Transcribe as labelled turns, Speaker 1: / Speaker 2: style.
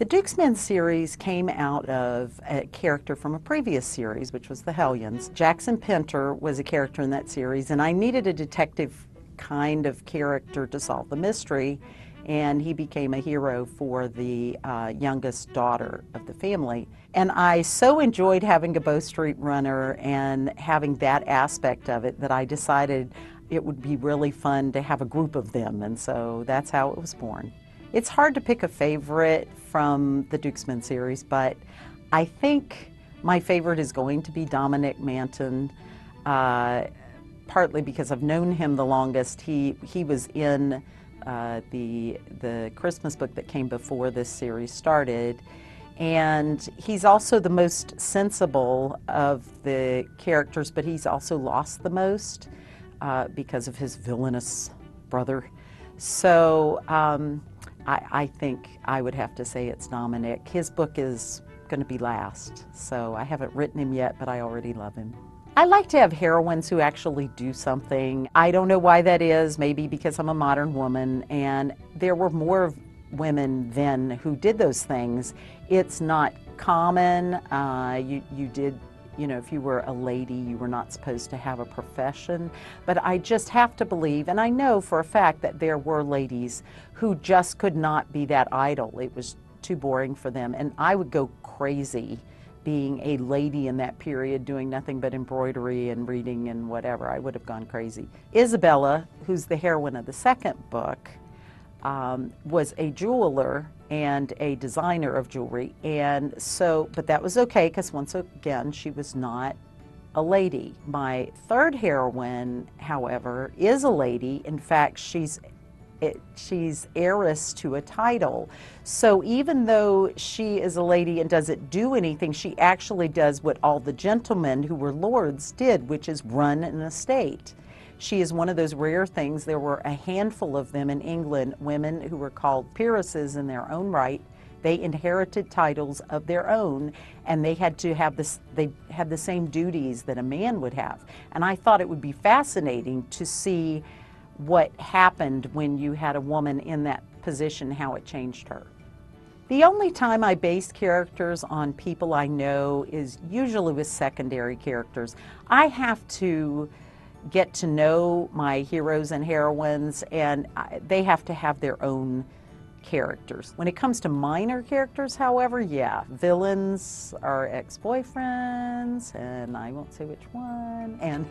Speaker 1: The Duke's Men series came out of a character from a previous series, which was the Hellions. Jackson Pinter was a character in that series, and I needed a detective kind of character to solve the mystery, and he became a hero for the youngest daughter of the family. And I so enjoyed having a Bow Street runner and having that aspect of it that I decided it would be really fun to have a group of them, and so that's how it was born. It's hard to pick a favorite from the Duke's Men series, but I think my favorite is going to be Dominic Manton, partly because I've known him the longest. He was in the Christmas book that came before this series started, and he's also the most sensible of the characters, but he's also lost the most because of his villainous brother. So I think I would have to say it's Dominic. His book is going to be last, so I haven't written him yet, but I already love him. I like to have heroines who actually do something. I don't know why that is, maybe because I'm a modern woman, and there were more women then who did those things. It's not common. You did, you know, if you were a lady, you were not supposed to have a profession. But I just have to believe, and I know for a fact that there were ladies who just could not be that idle. It was too boring for them, and I would go crazy being a lady in that period doing nothing but embroidery and reading and whatever. I would have gone crazy. Isabella, who's the heroine of the second book, was a jeweler and a designer of jewelry, and so, but that was okay because once again she was not a lady. My third heroine, however, is a lady. In fact, she's heiress to a title. So even though she is a lady and doesn't do anything, she actually does what all the gentlemen who were lords did, which is run an estate. She is one of those rare things. There were a handful of them in England, women who were called peeresses in their own right. They inherited titles of their own, and they had to have this, they had the same duties that a man would have. And I thought it would be fascinating to see what happened when you had a woman in that position, how it changed her. The only time I base characters on people I know is usually with secondary characters. I have to get to know my heroes and heroines, and they have to have their own characters. When it comes to minor characters, however, yeah, villains are ex-boyfriends, and I won't say which one, and